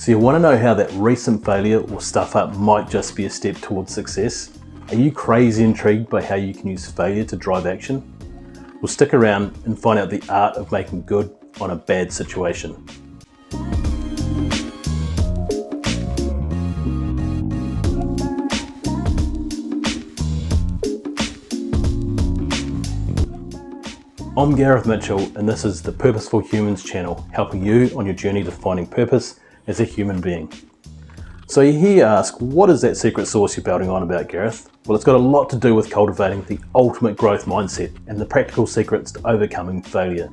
So you want to know how that recent failure or stuff up might just be a step towards success? Are you crazy intrigued by how you can use failure to drive action? Well, stick around and find out the art of making good on a bad situation. I'm Gareth Mitchell, and this is the Purposeful Humans channel, helping you on your journey to finding purpose as a human being. So you hear you ask, what is that secret sauce you're building on about, Gareth? Well, it's got a lot to do with cultivating the ultimate growth mindset and the practical secrets to overcoming failure.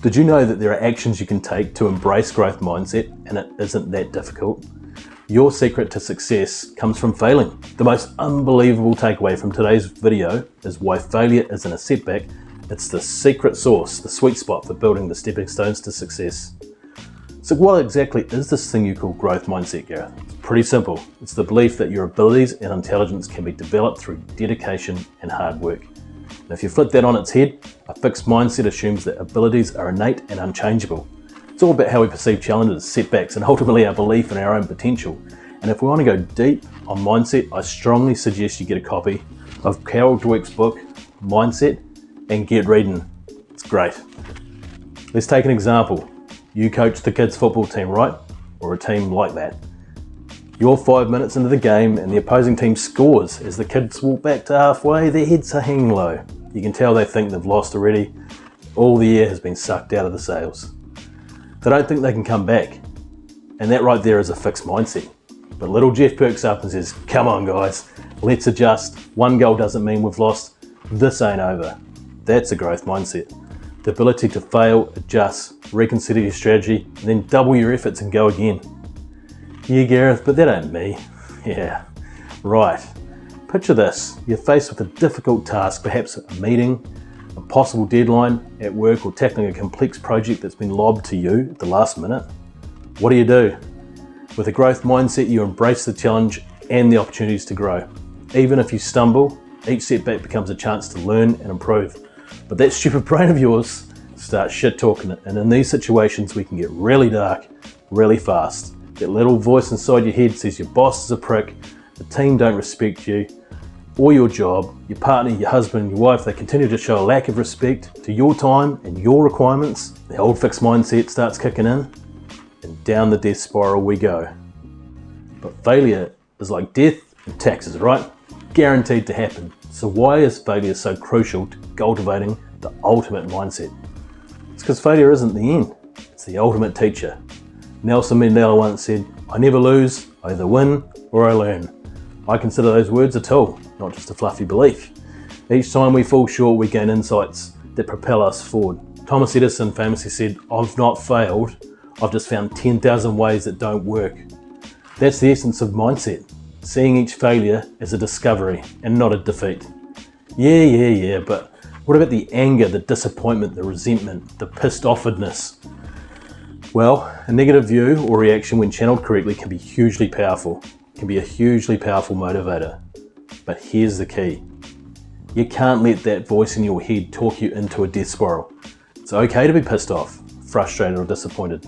Did you know that there are actions you can take to embrace growth mindset, and it isn't that difficult? Your secret to success comes from failing. The most unbelievable takeaway from today's video is why failure isn't a setback. It's the secret sauce, the sweet spot for building the stepping stones to success. So what exactly is this thing you call growth mindset, Gareth? It's pretty simple. It's the belief that your abilities and intelligence can be developed through dedication and hard work. And if you flip that on its head, a fixed mindset assumes that abilities are innate and unchangeable. It's all about how we perceive challenges, setbacks, and ultimately our belief in our own potential. And if we want to go deep on mindset, I strongly suggest you get a copy of Carol Dweck's book, Mindset, and get reading. It's great. Let's take an example. You coach the kids' football team, right? Or a team like that. You're 5 minutes into the game and the opposing team scores. As the kids walk back to halfway, their heads are hanging low. You can tell they think they've lost already. All the air has been sucked out of the sails. They don't think they can come back. And that right there is a fixed mindset. But little Jeff perks up and says, come on guys, let's adjust. One goal doesn't mean we've lost. This ain't over. That's a growth mindset. The ability to fail, adjust, reconsider your strategy, and then double your efforts and go again. Yeah, Gareth, but that ain't me. Yeah, right. Picture this. You're faced with a difficult task, perhaps a meeting, a possible deadline at work, or tackling a complex project that's been lobbed to you at the last minute. What do? With a growth mindset, you embrace the challenge and the opportunities to grow. Even if you stumble, each setback becomes a chance to learn and improve. But that stupid brain of yours starts shit talking it, and in these situations we can get really dark, really fast. That little voice inside your head says your boss is a prick, the team don't respect you, or your job, your partner, your husband, your wife, they continue to show a lack of respect to your time and your requirements. The old fixed mindset starts kicking in, and down the death spiral we go. But failure is like death and taxes, right? Guaranteed to happen. So why is failure so crucial to cultivating the ultimate mindset? It's because failure isn't the end, it's the ultimate teacher. Nelson Mandela once said, I never lose, I either win or I learn. I consider those words a tool, not just a fluffy belief. Each time we fall short, we gain insights that propel us forward. Thomas Edison famously said, I've not failed, I've just found 10,000 ways that don't work. That's the essence of mindset. Seeing each failure as a discovery and not a defeat. Yeah, but what about the anger, the disappointment, the resentment, the pissed offedness? Well, a negative view or reaction when channeled correctly can be hugely powerful. It can be a hugely powerful motivator. But here's the key. You can't let that voice in your head talk you into a death spiral. It's okay to be pissed off, frustrated or disappointed.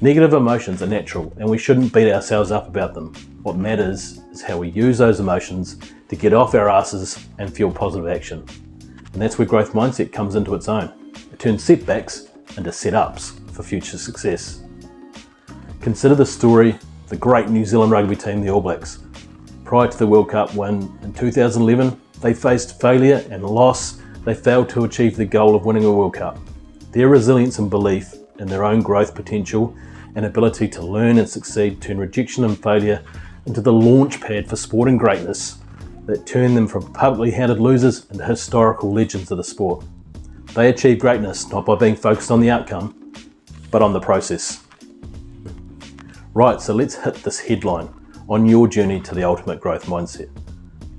Negative emotions are natural and we shouldn't beat ourselves up about them. What matters is how we use those emotions to get off our asses and fuel positive action. And that's where growth mindset comes into its own. It turns setbacks into setups for future success. Consider the story of the great New Zealand rugby team, the All Blacks. Prior to the World Cup win in 2011, they faced failure and loss. They failed to achieve the goal of winning a World Cup. Their resilience and belief in their own growth potential and ability to learn and succeed turn rejection and failure into the launch pad for sporting greatness that turned them from publicly handed losers into historical legends of the sport. They achieved greatness not by being focused on the outcome, but on the process. Right, so let's hit this headline on your journey to the ultimate growth mindset.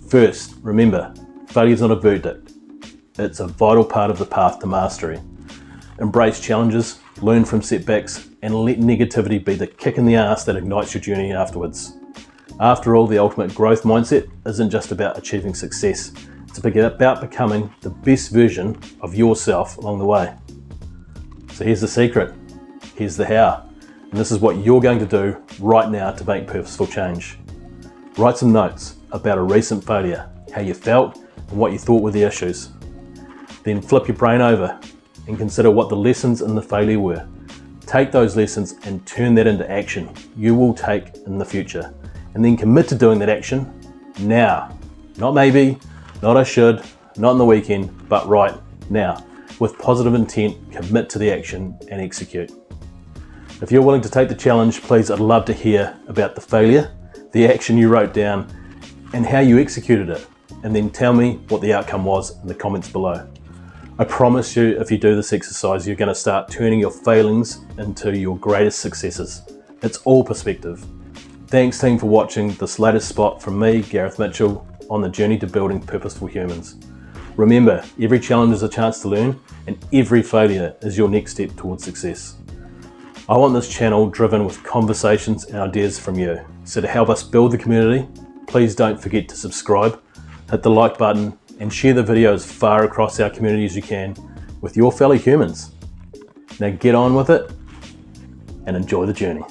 First, remember, failure is not a verdict. It's a vital part of the path to mastery. Embrace challenges, learn from setbacks, and let negativity be the kick in the ass that ignites your journey afterwards. After all, the ultimate growth mindset isn't just about achieving success. It's about becoming the best version of yourself along the way. So here's the secret. Here's the how. And this is what you're going to do right now to make purposeful change. Write some notes about a recent failure, how you felt and what you thought were the issues. Then flip your brain over and consider what the lessons in the failure were. Take those lessons and turn that into action you will take in the future. And then commit to doing that action now. Not maybe, not I should, not in the weekend, but right now. With positive intent, commit to the action and execute. If you're willing to take the challenge, please, I'd love to hear about the failure, the action you wrote down, and how you executed it. And then tell me what the outcome was in the comments below. I promise you, if you do this exercise, you're going to start turning your failings into your greatest successes. It's all perspective. Thanks team for watching this latest spot from me, Gareth Mitchell, on the journey to building purposeful humans. Remember, every challenge is a chance to learn, and every failure is your next step towards success. I want this channel driven with conversations and ideas from you. So to help us build the community, please don't forget to subscribe, hit the like button, and share the video as far across our community as you can with your fellow humans. Now get on with it and enjoy the journey.